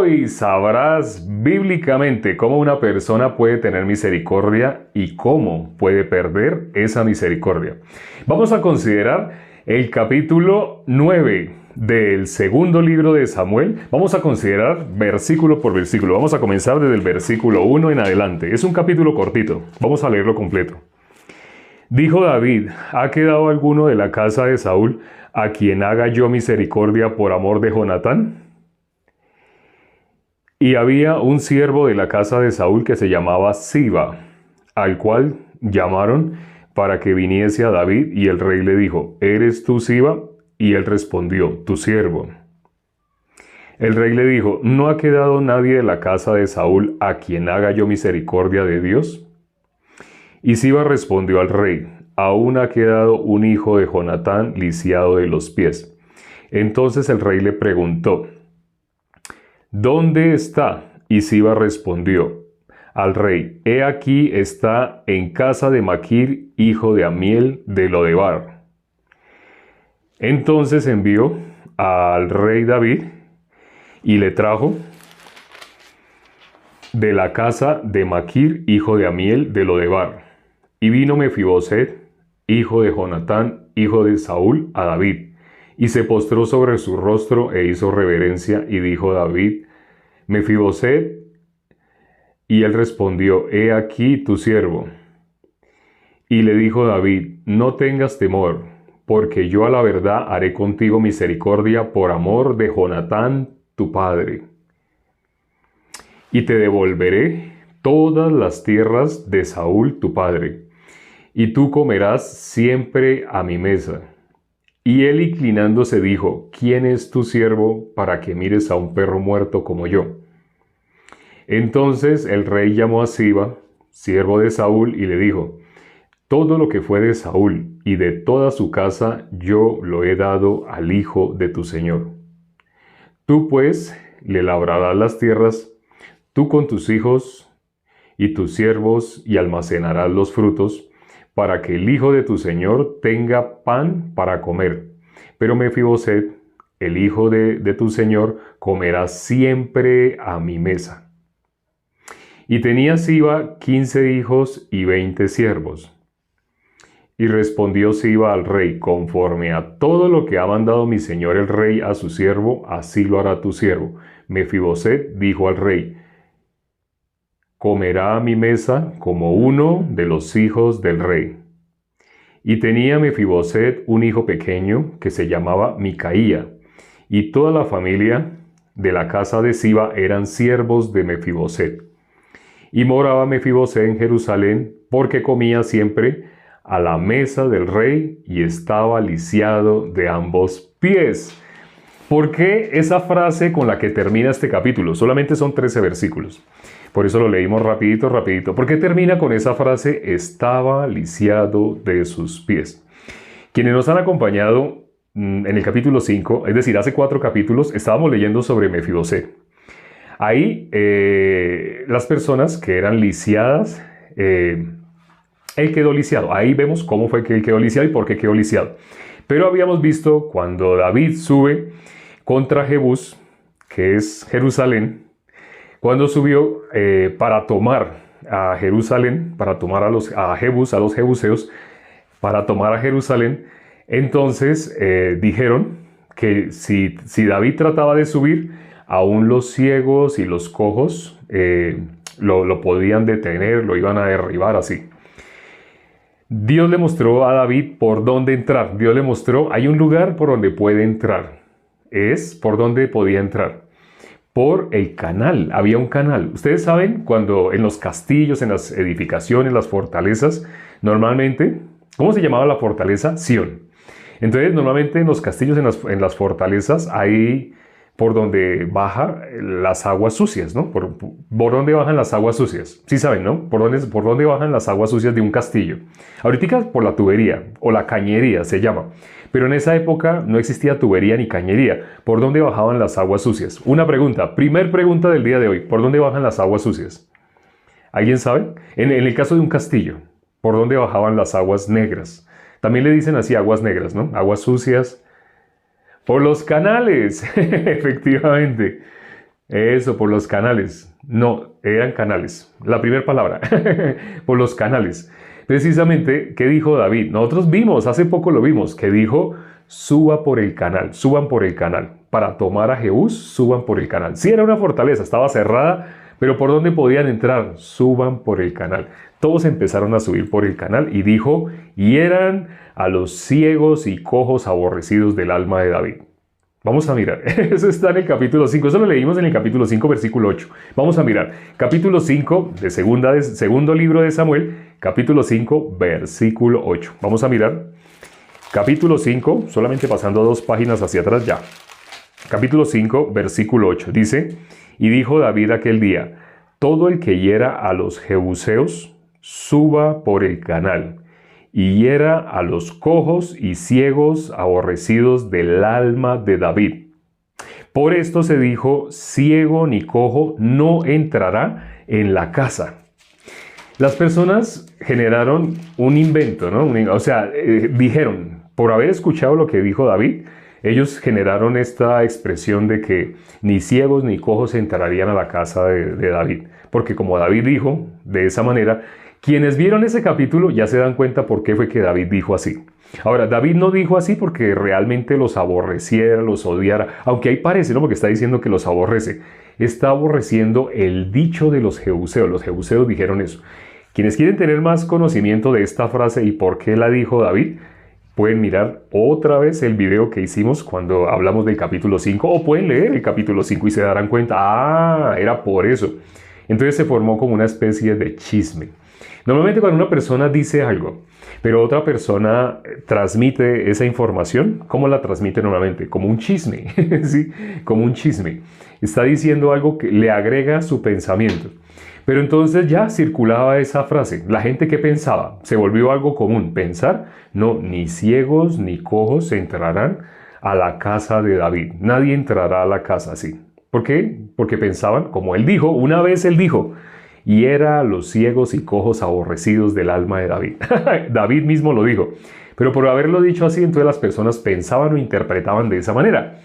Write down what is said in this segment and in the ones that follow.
Hoy sabrás bíblicamente cómo una persona puede tener misericordia y cómo puede perder esa misericordia. Vamos a considerar el capítulo 9 del segundo libro de Samuel. Vamos a considerar versículo por versículo. Vamos a comenzar desde el versículo 1 en adelante. Es un capítulo cortito. Vamos a leerlo completo. Dijo David: ¿Ha quedado alguno de la casa de Saúl a quien haga yo misericordia por amor de Jonatán? Y había un siervo de la casa de Saúl que se llamaba Siba, al cual llamaron para que viniese a David, y el rey le dijo: ¿Eres tú Siba? Y él respondió: tu siervo. El rey le dijo: ¿No ha quedado nadie de la casa de Saúl a quien haga yo misericordia de Dios? Y Siba respondió al rey: aún ha quedado un hijo de Jonatán lisiado de los pies. Entonces el rey le preguntó: ¿dónde está? Y Siba respondió al rey: he aquí está en casa de Maquir, hijo de Amiel de Lodebar. Entonces envió al rey David y le trajo de la casa de Maquir, hijo de Amiel de Lodebar. Y vino Mefiboset, hijo de Jonatán, hijo de Saúl, a David, y se postró sobre su rostro e hizo reverencia, y dijo David: Mefiboset. Y él respondió: he aquí tu siervo. Y le dijo David: no tengas temor, porque yo a la verdad haré contigo misericordia por amor de Jonatán tu padre. Y te devolveré todas las tierras de Saúl tu padre, y tú comerás siempre a mi mesa. Y él, inclinándose, dijo: ¿quién es tu siervo para que mires a un perro muerto como yo? Entonces el rey llamó a Siba, siervo de Saúl, y le dijo: todo lo que fue de Saúl y de toda su casa yo lo he dado al hijo de tu señor. Tú pues le labrarás las tierras, tú con tus hijos y tus siervos, y almacenarás los frutos, para que el hijo de tu señor tenga pan para comer. Pero Mefiboset, el hijo de tu señor, comerá siempre a mi mesa. Y tenía Siba 15 hijos y 20 siervos. Y respondió Siba al rey: conforme a todo lo que ha mandado mi señor el rey a su siervo, así lo hará tu siervo. Mefiboset dijo al rey: comerá a mi mesa como uno de los hijos del rey. Y tenía Mefiboset un hijo pequeño que se llamaba Micaía, y toda la familia de la casa de Siba eran siervos de Mefiboset. Y moraba Mefiboset en Jerusalén, porque comía siempre a la mesa del rey y estaba lisiado de ambos pies. ¿Por qué esa frase con la que termina este capítulo? Solamente son 13 versículos. Por eso lo leímos rapidito. ¿Por qué termina con esa frase? Estaba lisiado de sus pies. Quienes nos han acompañado en el capítulo 5, es decir, hace 4 capítulos, estábamos leyendo sobre Mefiboset. Ahí las personas que eran lisiadas, él quedó lisiado. Ahí vemos cómo fue que él quedó lisiado y por qué quedó lisiado. Pero habíamos visto cuando David sube contra Jebús, que es Jerusalén, cuando subió para tomar a Jerusalén, para tomar a Jebús, a los jebuseos, para tomar a Jerusalén, entonces dijeron que si David trataba de subir, aún los ciegos y los cojos lo podían detener, lo iban a derribar así. Dios le mostró a David por dónde entrar. Dios le mostró: hay un lugar por donde puede entrar. Es por donde podía entrar. Por el canal. Había un canal. Ustedes saben, cuando en los castillos, en las edificaciones, las fortalezas, normalmente, ¿cómo se llamaba la fortaleza? Sión. Entonces, normalmente en los castillos, en las fortalezas, hay por donde bajan las aguas sucias, ¿no? ¿Por dónde bajan las aguas sucias? Sí saben, ¿no? ¿Por dónde bajan las aguas sucias de un castillo? Ahorita por la tubería, o la cañería se llama. Pero en esa época no existía tubería ni cañería. ¿Por dónde bajaban las aguas sucias? Una pregunta, primer pregunta del día de hoy. ¿Por dónde bajan las aguas sucias? ¿Alguien sabe? En el caso de un castillo, ¿por dónde bajaban las aguas negras? También le dicen así, aguas negras, ¿no? Aguas sucias. Por los canales, efectivamente. Eso, por los canales. No, eran canales. La primera palabra, por los canales. Precisamente, ¿qué dijo David? Nosotros vimos, hace poco lo vimos, que dijo, suba por el canal, suban por el canal. Para tomar a Jehús, suban por el canal. Sí, era una fortaleza, estaba cerrada, pero ¿por dónde podían entrar? Suban por el canal. Todos empezaron a subir por el canal y dijo, hieran a los ciegos y cojos aborrecidos del alma de David. Vamos a mirar, eso está en el capítulo 5, eso lo leímos en el capítulo 5, versículo 8. Vamos a mirar, capítulo 5 de segundo libro de Samuel, capítulo 5, versículo 8. Vamos a mirar, capítulo 5, solamente pasando 2 páginas hacia atrás ya. Capítulo 5, versículo 8, dice, y dijo David aquel día, todo el que hiera a los jebuseos, suba por el canal, y hiera a los cojos y ciegos aborrecidos del alma de David. Por esto se dijo, ciego ni cojo no entrará en la casa. Las personas generaron un invento, ¿no? Dijeron, por haber escuchado lo que dijo David, ellos generaron esta expresión de que ni ciegos ni cojos entrarían a la casa de David. Porque como David dijo, de esa manera, quienes vieron ese capítulo ya se dan cuenta por qué fue que David dijo así. Ahora, David no dijo así porque realmente los aborreciera, los odiara, aunque ahí parece, ¿no? Porque está diciendo que los aborrece. Está aborreciendo el dicho de los jebuseos. Los jebuseos dijeron eso. Quienes quieren tener más conocimiento de esta frase y por qué la dijo David, pueden mirar otra vez el video que hicimos cuando hablamos del capítulo 5 o pueden leer el capítulo 5 y se darán cuenta, era por eso. Entonces se formó como una especie de chisme. Normalmente cuando una persona dice algo, pero otra persona transmite esa información, ¿cómo la transmite normalmente? Como un chisme, ¿sí? Como un chisme. Está diciendo algo que le agrega su pensamiento. Pero entonces ya circulaba esa frase. La gente que pensaba, se volvió algo común. Pensar, no, ni ciegos ni cojos entrarán a la casa de David. Nadie entrará a la casa así. ¿Por qué? Porque pensaban, como él dijo, una vez él dijo, y era a los ciegos y cojos aborrecidos del alma de David. David mismo lo dijo. Pero por haberlo dicho así, entonces las personas pensaban o interpretaban de esa manera.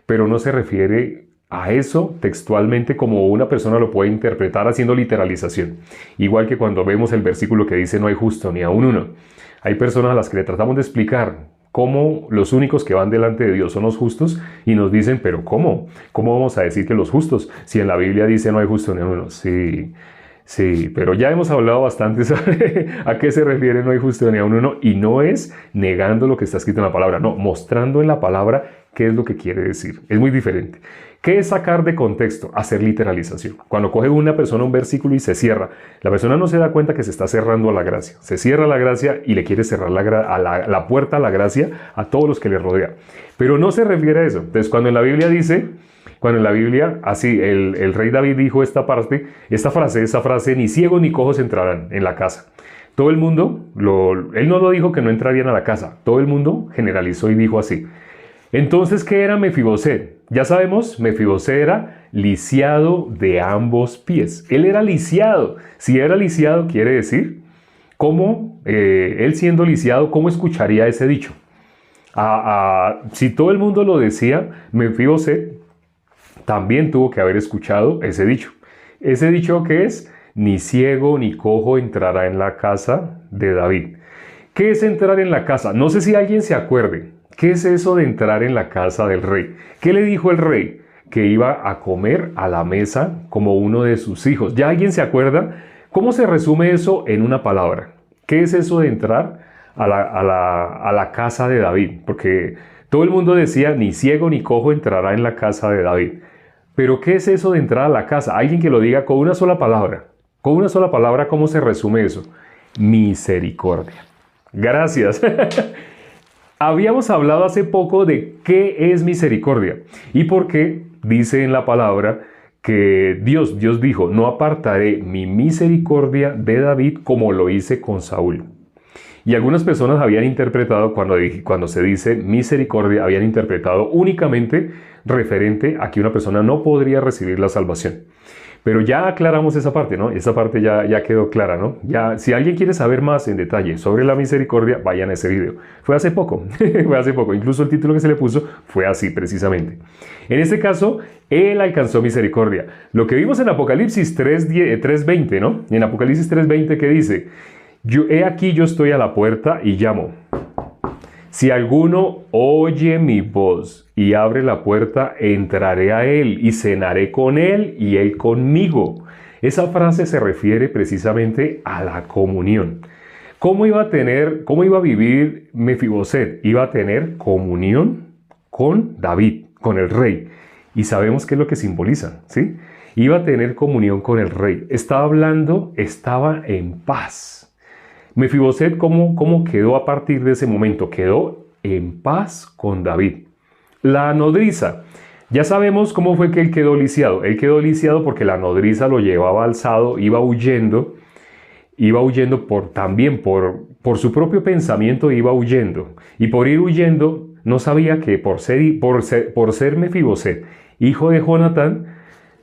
Pero no se refiere a eso textualmente como una persona lo puede interpretar haciendo literalización. Igual que cuando vemos el versículo que dice no hay justo ni aun uno. Hay personas a las que le tratamos de explicar cómo los únicos que van delante de Dios son los justos y nos dicen, pero ¿cómo? ¿Cómo vamos a decir que los justos? Si en la Biblia dice no hay justo ni aun uno. Sí, pero ya hemos hablado bastante sobre a qué se refiere no hay justo ni aun uno y no es negando lo que está escrito en la palabra, no, mostrando en la palabra qué es lo que quiere decir. Es muy diferente. ¿Qué es sacar de contexto? Hacer literalización. Cuando coge una persona un versículo y se cierra, la persona no se da cuenta que se está cerrando a la gracia. Se cierra la gracia y le quiere cerrar la puerta a la gracia a todos los que le rodean. Pero no se refiere a eso. Entonces, cuando en la Biblia dice... Cuando en la Biblia, así, el rey David dijo esa frase, ni ciegos ni cojos entrarán en la casa. Todo el mundo, él no lo dijo que no entrarían a la casa, todo el mundo generalizó y dijo así. Entonces, ¿qué era Mefiboset? Ya sabemos, Mefiboset era lisiado de ambos pies. Él era lisiado. Si era lisiado, quiere decir, ¿cómo, él siendo lisiado, cómo escucharía ese dicho? Si todo el mundo lo decía, Mefiboset también tuvo que haber escuchado ese dicho. Ese dicho que es, ni ciego ni cojo entrará en la casa de David. ¿Qué es entrar en la casa? No sé si alguien se acuerde. ¿Qué es eso de entrar en la casa del rey? ¿Qué le dijo el rey? Que iba a comer a la mesa como uno de sus hijos. ¿Ya alguien se acuerda? ¿Cómo se resume eso en una palabra? ¿Qué es eso de entrar a la casa de David? Porque todo el mundo decía, ni ciego ni cojo entrará en la casa de David. Pero ¿qué es eso de entrar a la casa? Alguien que lo diga con una sola palabra. Con una sola palabra, ¿cómo se resume eso? Misericordia. Gracias. Habíamos hablado hace poco de qué es misericordia y por qué dice en la palabra que Dios dijo, no apartaré mi misericordia de David como lo hice con Saúl. Y algunas personas habían interpretado, cuando se dice misericordia, habían interpretado únicamente referente a que una persona no podría recibir la salvación. Pero ya aclaramos esa parte, ¿no? Esa parte ya quedó clara, ¿no? Ya, si alguien quiere saber más en detalle sobre la misericordia, vayan a ese video. Fue hace poco, fue hace poco. Incluso el título que se le puso fue así, precisamente. En este caso, él alcanzó misericordia. Lo que vimos en Apocalipsis 3:20, ¿no? En Apocalipsis 3:20 que dice, he aquí yo estoy a la puerta y llamo. Si alguno oye mi voz y abre la puerta, entraré a él y cenaré con él y él conmigo. Esa frase se refiere precisamente a la comunión. ¿Cómo iba a vivir Mefiboset? Iba a tener comunión con David, con el rey. Y sabemos qué es lo que simboliza, ¿sí? Iba a tener comunión con el rey. Estaba en paz. Mefiboset, ¿cómo quedó a partir de ese momento? Quedó en paz con David. La nodriza. Ya sabemos cómo fue que él quedó lisiado. Él quedó lisiado porque la nodriza lo llevaba alzado, iba huyendo por su propio pensamiento, iba huyendo. Y por ir huyendo, no sabía que por ser Mefiboset, hijo de Jonatán,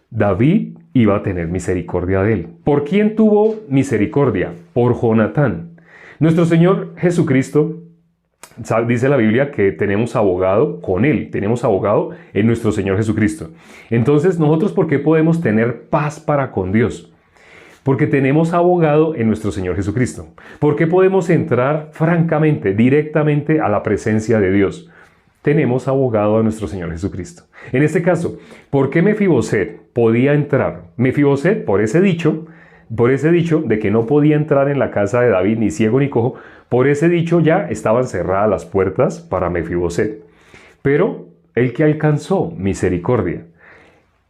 David iba a tener misericordia de él. ¿Por quién tuvo misericordia? Por Jonatán. Nuestro Señor Jesucristo, dice la Biblia que tenemos abogado con él, tenemos abogado en nuestro Señor Jesucristo. Entonces, nosotros, ¿por qué podemos tener paz para con Dios? Porque tenemos abogado en nuestro Señor Jesucristo. ¿Por qué podemos entrar francamente, directamente a la presencia de Dios? Tenemos abogado a nuestro Señor Jesucristo. En este caso, ¿por qué Mefiboset podía entrar? Mefiboset, por ese dicho de que no podía entrar en la casa de David ni ciego ni cojo, por ese dicho ya estaban cerradas las puertas para Mefiboset. Pero el que alcanzó misericordia,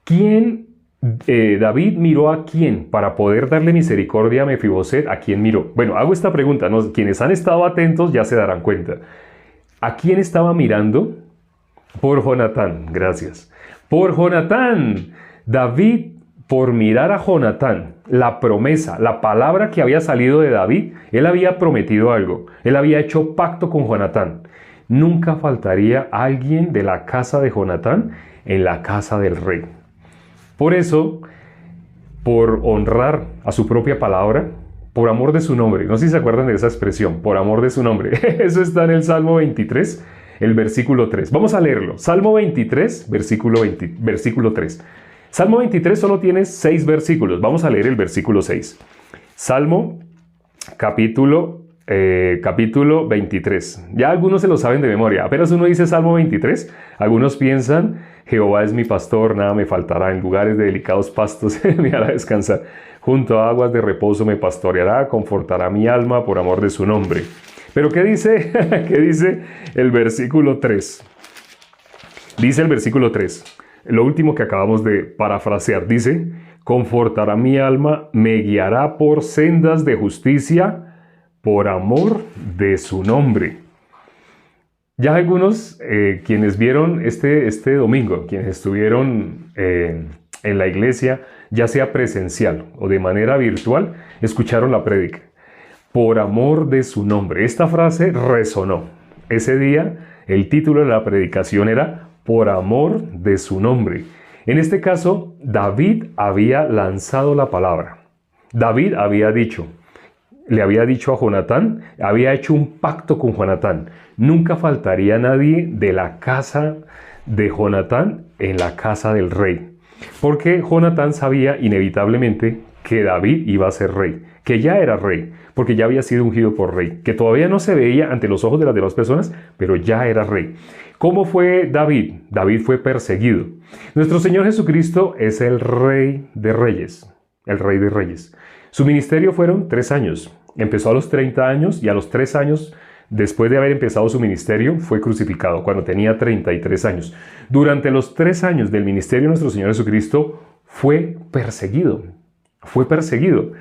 David miró a quién para poder darle misericordia a Mefiboset. ¿A quién miró? Bueno, hago esta pregunta, ¿no? Quienes han estado atentos ya se darán cuenta. ¿A quién estaba mirando? Por Jonatán, gracias. Por Jonatán. David, por mirar a Jonatán, la promesa, la palabra que había salido de David, él había prometido algo. Él había hecho pacto con Jonatán. Nunca faltaría alguien de la casa de Jonatán en la casa del rey. Por eso, por honrar a su propia palabra, por amor de su nombre. No sé si se acuerdan de esa expresión, por amor de su nombre. Eso está en el Salmo 23, el versículo 3. Vamos a leerlo. Salmo 23, versículo 3. Salmo 23 solo tiene 6 versículos. Vamos a leer el versículo 6. Salmo, capítulo 23. Ya algunos se lo saben de memoria. Apenas uno dice Salmo 23, algunos piensan, Jehová es mi pastor, nada me faltará, en lugares de delicados pastos me hará descansar. Junto a aguas de reposo me pastoreará, confortará mi alma por amor de su nombre. Pero ¿qué dice? ¿Qué dice el versículo 3? Dice el versículo 3, lo último que acabamos de parafrasear, dice, confortará mi alma, me guiará por sendas de justicia, por amor de su nombre. Ya algunos, quienes vieron este domingo, quienes estuvieron en la iglesia, ya sea presencial o de manera virtual, escucharon la prédica. Por amor de su nombre. Esta frase resonó. Ese día, el título de la predicación era por amor de su nombre. En este caso, David había lanzado la palabra. David le había dicho a Jonatán, había hecho un pacto con Jonatán. Nunca faltaría nadie de la casa de Jonatán en la casa del rey. Porque Jonatán sabía inevitablemente que David iba a ser rey, que ya era rey, porque ya había sido ungido por rey, que todavía no se veía ante los ojos de las demás personas, pero ya era rey. ¿Cómo fue David? David fue perseguido. Nuestro Señor Jesucristo es el Rey de Reyes, el Rey de Reyes. Su ministerio fueron 3 años. Empezó a los 30 años y a los 3 años, después de haber empezado su ministerio, fue crucificado cuando tenía 33 años. Durante los 3 años del ministerio de nuestro Señor Jesucristo fue perseguido. Fue perseguido.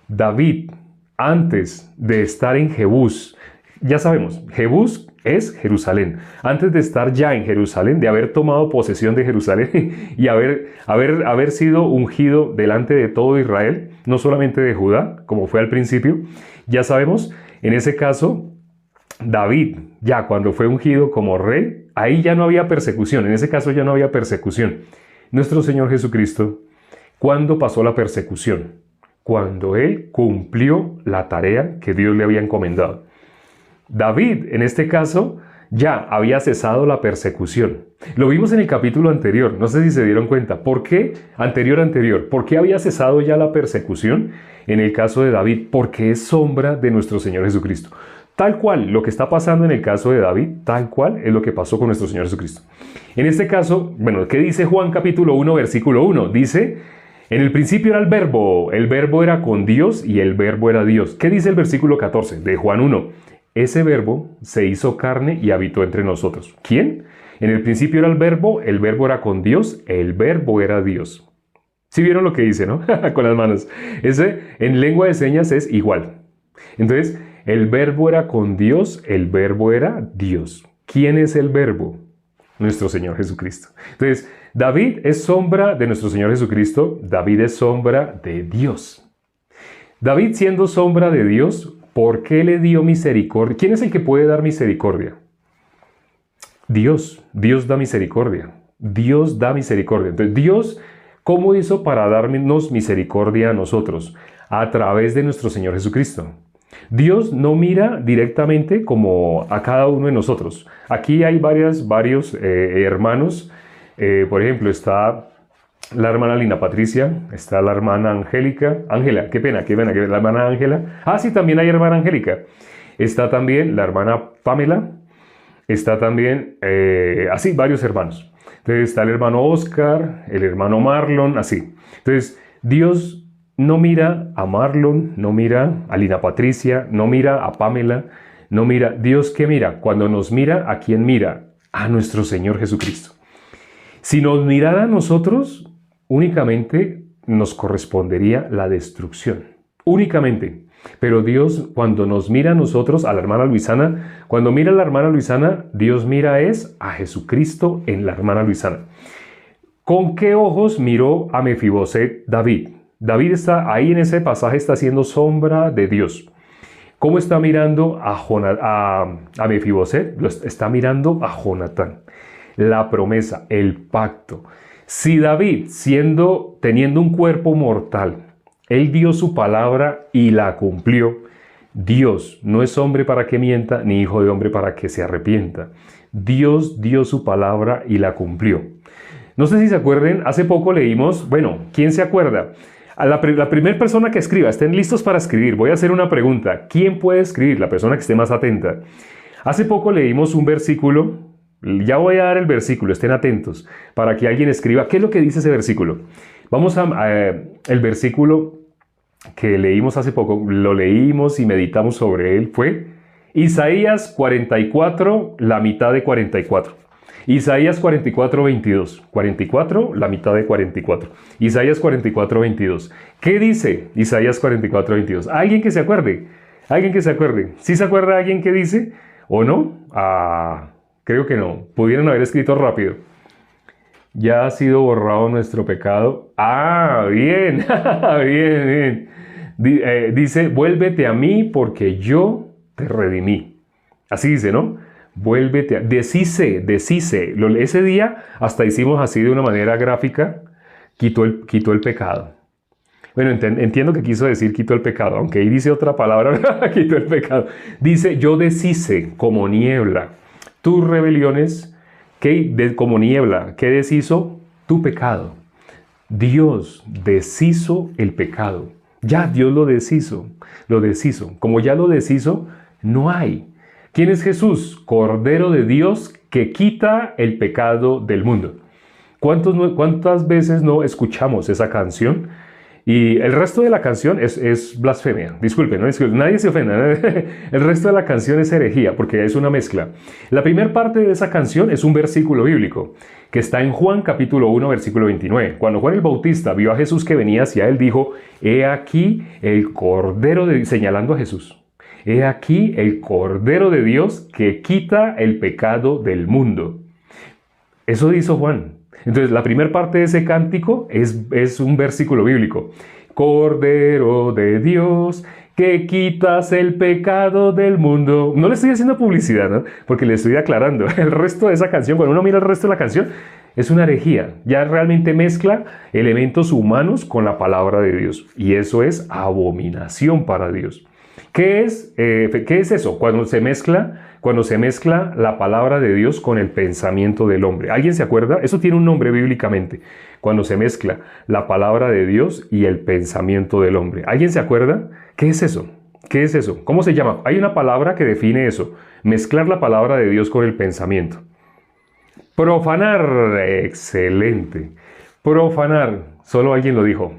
David, antes de estar en Jebús, ya sabemos, Jebús es Jerusalén. Antes de estar ya en Jerusalén, de haber tomado posesión de Jerusalén y haber sido ungido delante de todo Israel, no solamente de Judá, como fue al principio, ya sabemos, en ese caso, David, ya cuando fue ungido como rey, ahí ya no había persecución, en ese caso ya no había persecución. Nuestro Señor Jesucristo ¿Cuándo pasó la persecución? Cuando él cumplió la tarea que Dios le había encomendado. David, en este caso, ya había cesado la persecución. Lo vimos en el capítulo anterior, no sé si se dieron cuenta. ¿Por qué? Anterior. ¿Por qué había cesado ya la persecución? En el caso de David, porque es sombra de nuestro Señor Jesucristo. Tal cual, lo que está pasando en el caso de David, tal cual es lo que pasó con nuestro Señor Jesucristo. En este caso, bueno, ¿qué dice Juan capítulo 1, versículo 1? Dice, en el principio era el verbo era con Dios y el verbo era Dios. ¿Qué dice el versículo 14 de Juan 1? Ese verbo se hizo carne y habitó entre nosotros. ¿Quién? En el principio era el verbo era con Dios, el verbo era Dios. ¿Sí vieron lo que dice, no? Con las manos. Ese en lengua de señas es igual. Entonces, el verbo era con Dios, el verbo era Dios. ¿Quién es el verbo? Nuestro Señor Jesucristo. Entonces, David es sombra de nuestro Señor Jesucristo, David es sombra de Dios. David siendo sombra de Dios, ¿por qué le dio misericordia? ¿Quién es el que puede dar misericordia? Dios. Dios da misericordia. Dios da misericordia. Entonces, Dios, ¿cómo hizo para darnos misericordia a nosotros? A través de nuestro Señor Jesucristo. Dios no mira directamente como a cada uno de nosotros. Aquí hay varios hermanos. Por ejemplo, está la hermana Lina Patricia, está la hermana Ángela, qué pena, la hermana Ángela. Ah, sí, también hay hermana Angélica. Está también la hermana Pamela, está también, así, varios hermanos. Entonces está el hermano Oscar, el hermano Marlon, así. Entonces, Dios no mira a Marlon, no mira a Lina Patricia, no mira a Pamela, no mira. ¿Dios qué mira? Cuando nos mira, ¿a quién mira? A nuestro Señor Jesucristo. Si nos mirara a nosotros, únicamente nos correspondería la destrucción. Únicamente. Pero Dios, cuando nos mira a nosotros, a la hermana Luisana, cuando mira a la hermana Luisana, Dios mira es a Jesucristo en la hermana Luisana. ¿Con qué ojos miró a Mefiboset David? David está ahí en ese pasaje, está siendo sombra de Dios. ¿Cómo está mirando a Mefiboset? Está mirando a Jonatán. La promesa, el pacto. Si David, teniendo un cuerpo mortal, él dio su palabra y la cumplió, Dios no es hombre para que mienta, ni hijo de hombre para que se arrepienta. Dios dio su palabra y la cumplió. No sé si se acuerden, hace poco leímos, bueno, ¿quién se acuerda? A la primera persona que escriba, estén listos para escribir. Voy a hacer una pregunta. ¿Quién puede escribir? La persona que esté más atenta. Hace poco leímos un versículo. Ya voy a dar el versículo, estén atentos, para que alguien escriba. ¿Qué es lo que dice ese versículo? Vamos el versículo que leímos hace poco, lo leímos y meditamos sobre él, fue Isaías 44, la mitad de 44. Isaías 44, 22. 44, la mitad de 44. Isaías 44, 22. ¿Qué dice Isaías 44, 22? ¿Alguien que se acuerde? ¿Alguien que se acuerde? ¿Sí se acuerda alguien que dice o no? Creo que no. Pudieron haber escrito rápido. Ya ha sido borrado nuestro pecado. Bien. Bien, bien. Dice, vuélvete a mí porque yo te redimí. Así dice, ¿no? Vuélvete, deshice. Ese día hasta hicimos así de una manera gráfica, quitó el pecado. Bueno, entiendo que quiso decir quitó el pecado, aunque ahí dice otra palabra, quitó el pecado. Dice, yo deshice como niebla tus rebeliones, como niebla, ¿qué deshizo? Tu pecado. Dios deshizo el pecado. Ya Dios lo deshizo. Como ya lo deshizo, no hay. ¿Quién es Jesús? Cordero de Dios que quita el pecado del mundo. ¿Cuántas veces no escuchamos esa canción? Y el resto de la canción es blasfemia. Disculpen, nadie se ofenda. El resto de la canción es herejía porque es una mezcla. La primera parte de esa canción es un versículo bíblico que está en Juan capítulo 1, versículo 29. Cuando Juan el Bautista vio a Jesús que venía hacia él, dijo, he aquí el Cordero de Dios, señalando a Jesús. He aquí el Cordero de Dios que quita el pecado del mundo. Eso hizo Juan. Entonces, la primera parte de ese cántico es un versículo bíblico. Cordero de Dios que quitas el pecado del mundo. No le estoy haciendo publicidad, ¿no? Porque le estoy aclarando. El resto de esa canción, cuando uno mira el resto de la canción, Es una herejía. Ya realmente mezcla elementos humanos con la palabra de Dios. Y eso es abominación para Dios. ¿Qué es eso? Cuando se mezcla la palabra de Dios con el pensamiento del hombre. ¿Alguien se acuerda? Eso tiene un nombre bíblicamente. Cuando se mezcla la palabra de Dios y el pensamiento del hombre. ¿Alguien se acuerda? ¿Qué es eso? ¿Qué es eso? ¿Cómo se llama? Hay una palabra que define eso. Mezclar la palabra de Dios con el pensamiento. Profanar. Excelente. Profanar. Solo alguien lo dijo.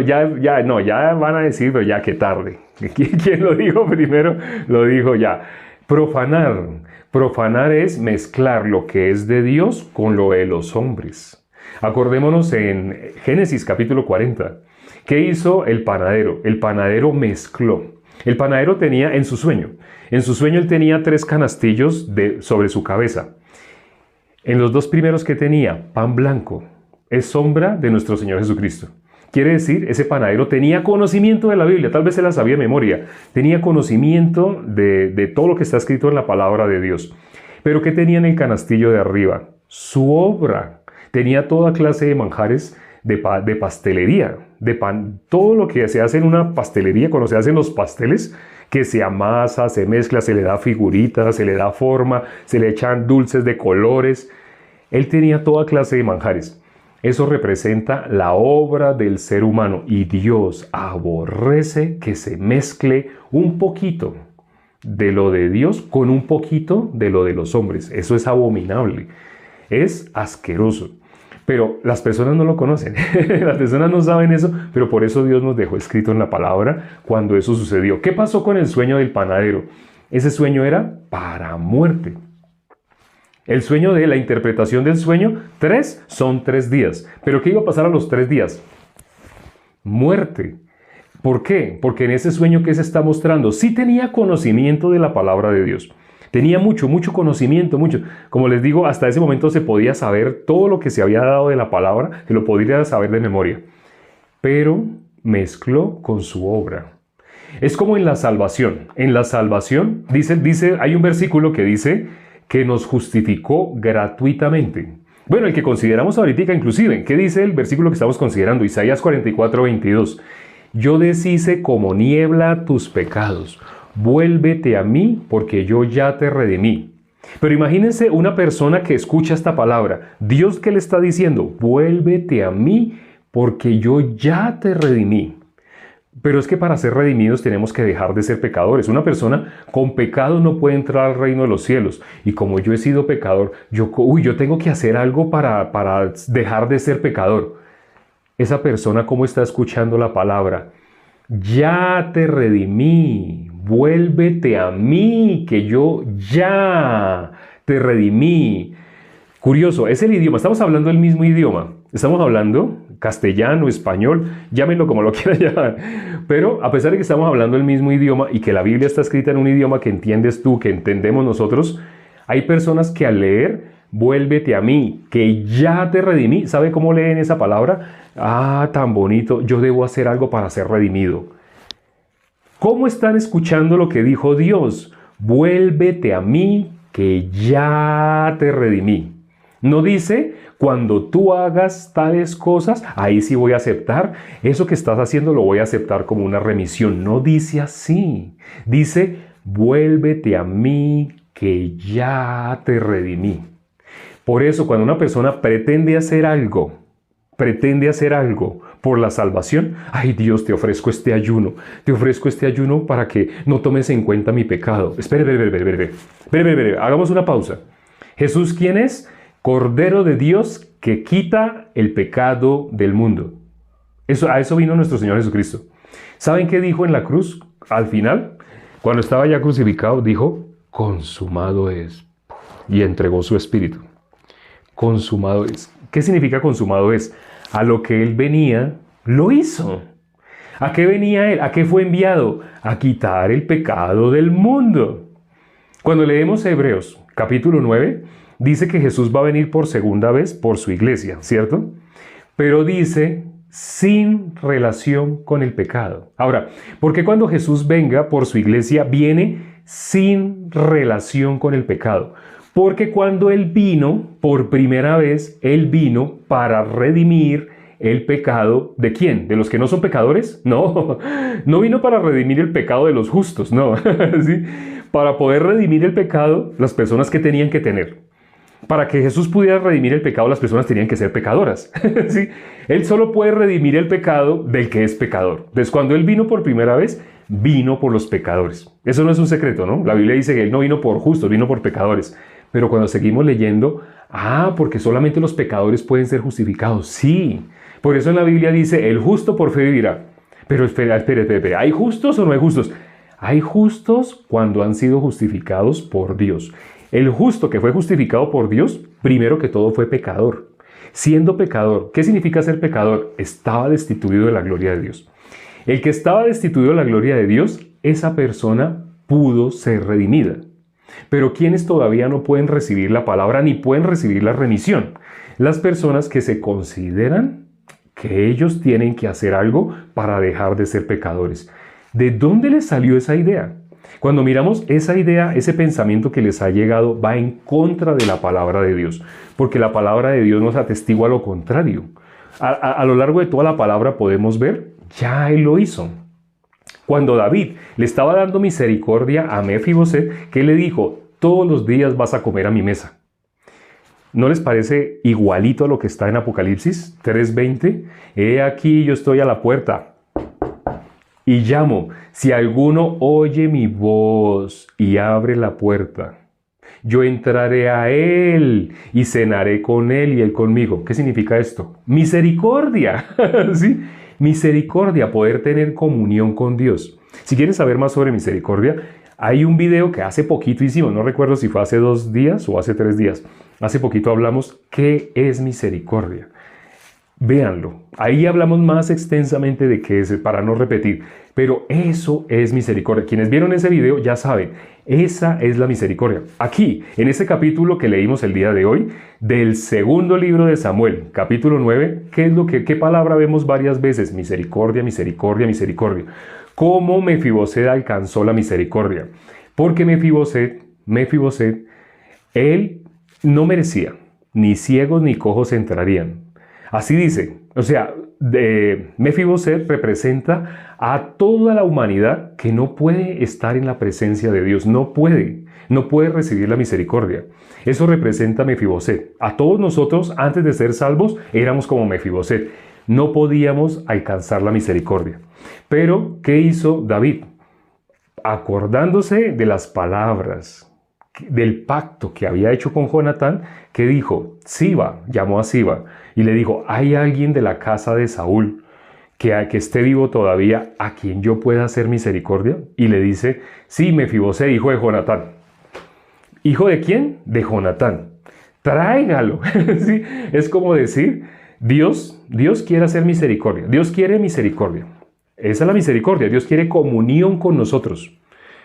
Ya van a decir, pero ya que tarde. ¿Quién lo dijo primero? Lo dijo ya. Profanar. Profanar es mezclar lo que es de Dios con lo de los hombres. Acordémonos en Génesis capítulo 40. ¿Qué hizo el panadero? El panadero mezcló. El panadero tenía en su sueño él tenía 3 canastillos sobre su cabeza. En los 2 primeros que tenía, pan blanco, es sombra de nuestro Señor Jesucristo. Quiere decir, ese panadero tenía conocimiento de la Biblia, tal vez se la sabía de memoria, tenía conocimiento de todo lo que está escrito en la palabra de Dios. Pero ¿qué tenía en el canastillo de arriba? Su obra. Tenía toda clase de manjares de pastelería, de pan, todo lo que se hace en una pastelería, cuando se hacen los pasteles, que se amasa, se mezcla, se le da figuritas, se le da forma, se le echan dulces de colores. Él tenía toda clase de manjares. Eso representa la obra del ser humano y Dios aborrece que se mezcle un poquito de lo de Dios con un poquito de lo de los hombres. Eso es abominable, es asqueroso. Pero las personas no lo conocen, las personas no saben eso, pero por eso Dios nos dejó escrito en la palabra cuando eso sucedió. ¿Qué pasó con el sueño del panadero? Ese sueño era para muerte. El sueño la interpretación del sueño, 3 son 3 días. ¿Pero qué iba a pasar a los 3 días? Muerte. ¿Por qué? Porque en ese sueño que se está mostrando, sí tenía conocimiento de la palabra de Dios. Tenía mucho conocimiento, mucho. Como les digo, hasta ese momento se podía saber todo lo que se había dado de la palabra, que lo podría saber de memoria. Pero mezcló con su obra. Es como en la salvación. En la salvación, hay un versículo que dice que nos justificó gratuitamente. Bueno, el que consideramos ahorita inclusive. ¿Qué dice el versículo que estamos considerando? Isaías 44:22. Yo deshice como niebla tus pecados. Vuélvete a mí, porque yo ya te redimí. Pero imagínense una persona que escucha esta palabra. Dios, ¿qué le está diciendo? Vuélvete a mí, porque yo ya te redimí. Pero es que para ser redimidos tenemos que dejar de ser pecadores. Una persona con pecado no puede entrar al reino de los cielos. Y como yo he sido pecador, yo tengo que hacer algo para dejar de ser pecador. Esa persona, ¿cómo está escuchando la palabra? Ya te redimí. Vuélvete a mí, que yo ya te redimí. Curioso, es el idioma. Estamos hablando del mismo idioma. Estamos hablando castellano, español, llámenlo como lo quieran llamar. Pero a pesar de que estamos hablando el mismo idioma y que la Biblia está escrita en un idioma que entiendes tú, que entendemos nosotros, hay personas que al leer, vuélvete a mí, que ya te redimí. ¿Sabe cómo leen esa palabra? Ah, tan bonito. Yo debo hacer algo para ser redimido. ¿Cómo están escuchando lo que dijo Dios? Vuélvete a mí, que ya te redimí. No dice, cuando tú hagas tales cosas, ahí sí voy a aceptar. Eso que estás haciendo lo voy a aceptar como una remisión. No dice así. Dice, vuélvete a mí, que ya te redimí. Por eso, cuando una persona pretende hacer algo por la salvación, ay Dios, te ofrezco este ayuno para que no tomes en cuenta mi pecado. Espere, hagamos una pausa. Jesús, ¿quién es? Cordero de Dios que quita el pecado del mundo. A eso vino nuestro Señor Jesucristo. ¿Saben qué dijo en la cruz al final? Cuando estaba ya crucificado, dijo, consumado es. Y entregó su espíritu. Consumado es. ¿Qué significa consumado es? A lo que Él venía, lo hizo. ¿A qué venía Él? ¿A qué fue enviado? A quitar el pecado del mundo. Cuando leemos Hebreos, capítulo 9, dice que Jesús va a venir por segunda vez por su iglesia, ¿cierto? Pero dice, sin relación con el pecado. Ahora, ¿por qué cuando Jesús venga por su iglesia viene sin relación con el pecado? Porque cuando Él vino, por primera vez, Él vino para redimir el pecado ¿de quién? ¿De los que no son pecadores? No, no vino para redimir el pecado de los justos, no. ¿Sí? Para poder redimir el pecado, las personas que tenían que tener. Para que Jesús pudiera redimir el pecado, las personas tenían que ser pecadoras. ¿Sí? Él solo puede redimir el pecado del que es pecador. Entonces, cuando Él vino por primera vez, vino por los pecadores. Eso no es un secreto, ¿no? La Biblia dice que Él no vino por justos, vino por pecadores. Pero cuando seguimos leyendo, porque solamente los pecadores pueden ser justificados. Sí, por eso en la Biblia dice, el justo por fe vivirá. Pero espera, ¿hay justos o no hay justos? Hay justos cuando han sido justificados por Dios. El justo que fue justificado por Dios, primero que todo fue pecador. Siendo pecador, ¿qué significa ser pecador? Estaba destituido de la gloria de Dios. El que estaba destituido de la gloria de Dios, esa persona pudo ser redimida. Pero ¿quiénes todavía no pueden recibir la palabra ni pueden recibir la remisión? Las personas que se consideran que ellos tienen que hacer algo para dejar de ser pecadores. ¿De dónde les salió esa idea? Cuando miramos esa idea, ese pensamiento que les ha llegado va en contra de la palabra de Dios, porque la palabra de Dios nos atestigua lo contrario. A lo largo de toda la palabra podemos ver, ya Él lo hizo. Cuando David le estaba dando misericordia a Mefiboset, ¿qué le dijo? Todos los días vas a comer a mi mesa. ¿No les parece igualito a lo que está en Apocalipsis 3:20? He aquí yo estoy a la puerta y llamo. Si alguno oye mi voz y abre la puerta, yo entraré a él y cenaré con él y él conmigo. ¿Qué significa esto? Misericordia. ¿Sí? Misericordia, poder tener comunión con Dios. Si quieren saber más sobre misericordia, hay un video que hace poquito hicimos, no recuerdo si fue hace 2 días o hace 3 días. Hace poquito hablamos qué es misericordia. Véanlo, ahí hablamos más extensamente de qué es, para no repetir, pero eso es misericordia. Quienes vieron ese video ya saben, esa es la misericordia. Aquí, en este capítulo que leímos el día de hoy, del segundo libro de Samuel, capítulo 9, ¿qué palabra vemos varias veces? Misericordia, misericordia, misericordia. ¿Cómo Mefiboset alcanzó la misericordia? Porque Mefiboset, él no merecía, ni ciegos ni cojos entrarían. Así dice, o sea, Mefiboset representa a toda la humanidad que no puede estar en la presencia de Dios, no puede recibir la misericordia. Eso representa a Mefiboset. A todos nosotros, antes de ser salvos, éramos como Mefiboset. No podíamos alcanzar la misericordia. Pero, ¿qué hizo David? Acordándose de las palabras del pacto que había hecho con Jonatán, que dijo, Siba, llamó a Siba y le dijo, ¿hay alguien de la casa de Saúl que esté vivo todavía a quien yo pueda hacer misericordia? Y le dice, sí, Mefiboset, hijo de Jonatán. ¿Hijo de quién? De Jonatán. Tráigalo. ¿Sí? Es como decir, Dios quiere hacer misericordia. Dios quiere misericordia. Esa es la misericordia. Dios quiere comunión con nosotros.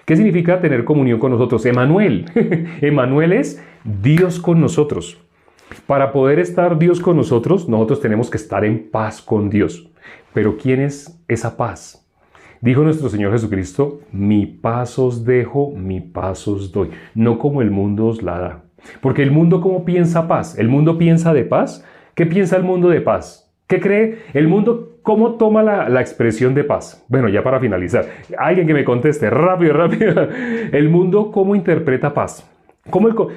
¿Qué significa tener comunión con nosotros? Emmanuel. Emmanuel es Dios con nosotros. Para poder estar Dios con nosotros, nosotros tenemos que estar en paz con Dios. Pero ¿quién es esa paz? Dijo nuestro Señor Jesucristo, mi paz os dejo, mi paz os doy. No como el mundo os la da. Porque el mundo, ¿cómo piensa paz? ¿El mundo piensa de paz? ¿Qué piensa el mundo de paz? ¿Qué cree el mundo? ¿Cómo toma la expresión de paz? Bueno, ya para finalizar, alguien que me conteste, rápido. ¿El mundo cómo interpreta paz?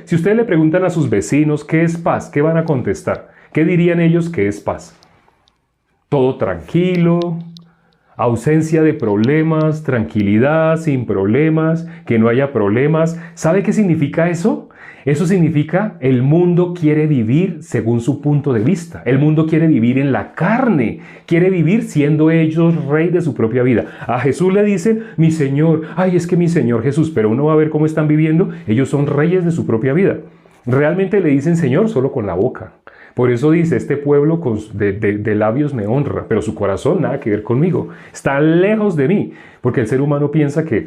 Si ustedes le preguntan a sus vecinos qué es paz, ¿qué van a contestar? ¿Qué dirían ellos que es paz? Todo tranquilo, ausencia de problemas, tranquilidad, sin problemas, que no haya problemas. ¿Sabe qué significa eso? Eso significa el mundo quiere vivir según su punto de vista. El mundo quiere vivir en la carne. Quiere vivir siendo ellos rey de su propia vida. A Jesús le dicen, mi Señor, ay, es que mi Señor Jesús, pero uno va a ver cómo están viviendo. Ellos son reyes de su propia vida. Realmente le dicen Señor solo con la boca. Por eso dice, este pueblo de labios me honra, pero su corazón nada que ver conmigo. Está lejos de mí, porque el ser humano piensa que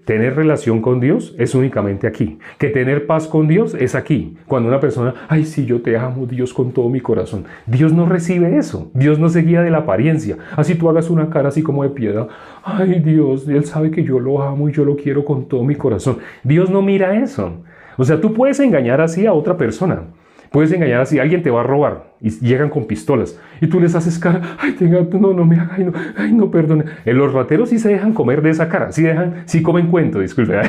tener relación con Dios es únicamente aquí, que tener paz con Dios es aquí. Cuando una persona, ay, sí, yo te amo, Dios, con todo mi corazón. Dios no recibe eso. Dios no se guía de la apariencia. Así tú hagas una cara así como de piedad. Ay, Dios, Él sabe que yo lo amo y yo lo quiero con todo mi corazón. Dios no mira eso. O sea, tú puedes engañar así a otra persona. Puedes engañar así, alguien te va a robar y llegan con pistolas y tú les haces cara, ay, no me haga, ay, no, perdone. Los rateros sí se dejan comer de esa cara, sí comen cuento, disculpe.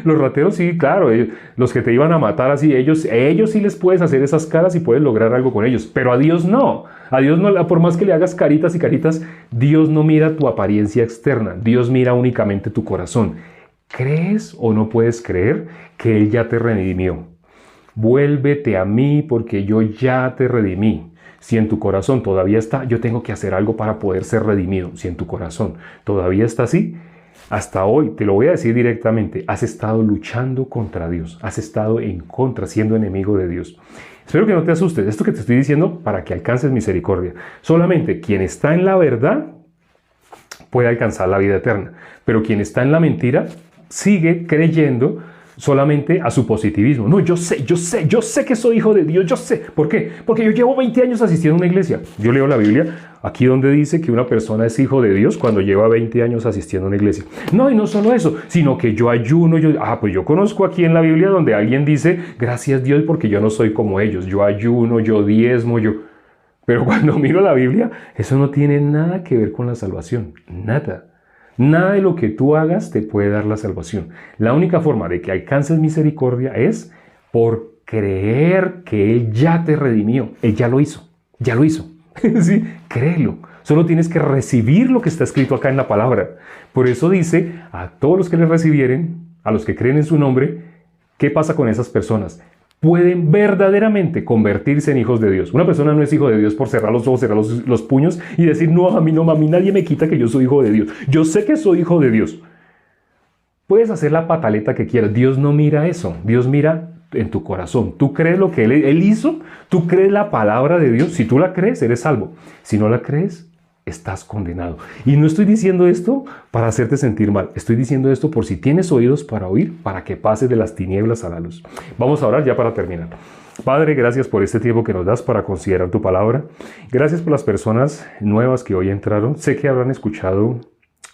Los rateros sí, claro, los que te iban a matar así, ellos sí les puedes hacer esas caras y puedes lograr algo con ellos, pero a Dios no. A Dios no, por más que le hagas caritas y caritas, Dios no mira tu apariencia externa, Dios mira únicamente tu corazón. ¿Crees o no puedes creer que Él ya te redimió? Vuélvete a mí porque yo ya te redimí. Si en tu corazón todavía está, yo tengo que hacer algo para poder ser redimido. Si en tu corazón todavía está así, hasta hoy, te lo voy a decir directamente, has estado luchando contra Dios, has estado en contra, siendo enemigo de Dios. Espero que no te asustes, esto que te estoy diciendo para que alcances misericordia. Solamente quien está en la verdad puede alcanzar la vida eterna, pero quien está en la mentira sigue creyendo solamente a su positivismo. No, yo sé que soy hijo de Dios, yo sé. ¿Por qué? Porque yo llevo 20 años asistiendo a una iglesia. Yo leo la Biblia, aquí donde dice que una persona es hijo de Dios cuando lleva 20 años asistiendo a una iglesia. No, y no solo eso, sino que yo ayuno, pues yo conozco aquí en la Biblia donde alguien dice, gracias Dios porque yo no soy como ellos, yo ayuno, yo diezmo, Pero cuando miro la Biblia, eso no tiene nada que ver con la salvación, nada. Nada de lo que tú hagas te puede dar la salvación. La única forma de que alcances misericordia es por creer que Él ya te redimió. Él ya lo hizo. Sí, créelo. Solo tienes que recibir lo que está escrito acá en la palabra. Por eso dice, a todos los que le recibieren, a los que creen en su nombre, ¿qué pasa con esas personas? Pueden verdaderamente convertirse en hijos de Dios. Una persona no es hijo de Dios por cerrar los ojos, cerrar los puños y decir, no, a mí nadie me quita que yo soy hijo de Dios. Yo sé que soy hijo de Dios. Puedes hacer la pataleta que quieras. Dios no mira eso. Dios mira en tu corazón. Tú crees lo que Él hizo. Tú crees la palabra de Dios. Si tú la crees, eres salvo. Si no la crees, estás condenado. Y no estoy diciendo esto para hacerte sentir mal. Estoy diciendo esto por si tienes oídos para oír, para que pases de las tinieblas a la luz. Vamos a orar ya para terminar. Padre, gracias por este tiempo que nos das para considerar tu palabra. Gracias por las personas nuevas que hoy entraron. Sé que habrán escuchado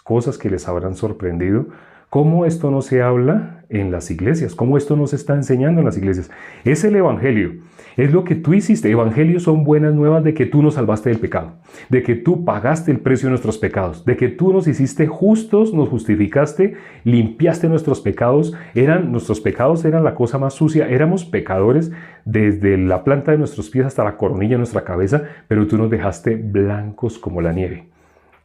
cosas que les habrán sorprendido. ¿Cómo esto no se habla en las iglesias? ¿Cómo esto no se está enseñando en las iglesias? Es el evangelio. Es lo que tú hiciste. Evangelios son buenas nuevas de que tú nos salvaste del pecado, de que tú pagaste el precio de nuestros pecados, de que tú nos hiciste justos, nos justificaste, limpiaste nuestros pecados. Nuestros pecados eran la cosa más sucia. Éramos pecadores desde la planta de nuestros pies hasta la coronilla de nuestra cabeza, pero tú nos dejaste blancos como la nieve.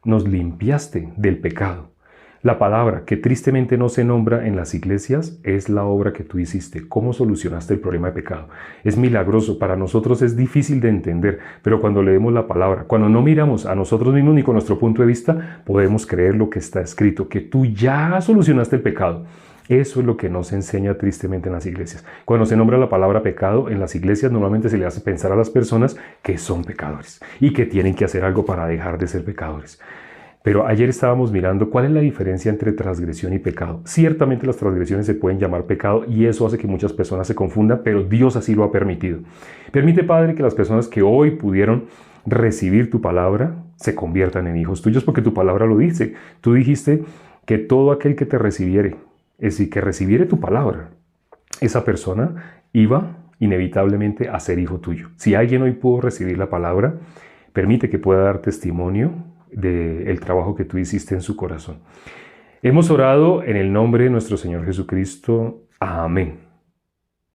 Nos limpiaste del pecado. La palabra que tristemente no se nombra en las iglesias es la obra que tú hiciste. ¿Cómo solucionaste el problema de pecado? Es milagroso, para nosotros es difícil de entender, pero cuando leemos la palabra, cuando no miramos a nosotros mismos ni con nuestro punto de vista, podemos creer lo que está escrito, que tú ya solucionaste el pecado. Eso es lo que nos enseña tristemente en las iglesias. Cuando se nombra la palabra pecado en las iglesias, normalmente se le hace pensar a las personas que son pecadores y que tienen que hacer algo para dejar de ser pecadores. Pero ayer estábamos mirando cuál es la diferencia entre transgresión y pecado. Ciertamente las transgresiones se pueden llamar pecado y eso hace que muchas personas se confundan, pero Dios así lo ha permitido. Permite, Padre, que las personas que hoy pudieron recibir tu palabra se conviertan en hijos tuyos porque tu palabra lo dice. Tú dijiste que todo aquel que te recibiere, es decir, que recibiere tu palabra, esa persona iba inevitablemente a ser hijo tuyo. Si alguien hoy pudo recibir la palabra, permite que pueda dar testimonio del trabajo que tú hiciste en su corazón. Hemos orado en el nombre de nuestro Señor Jesucristo. Amén.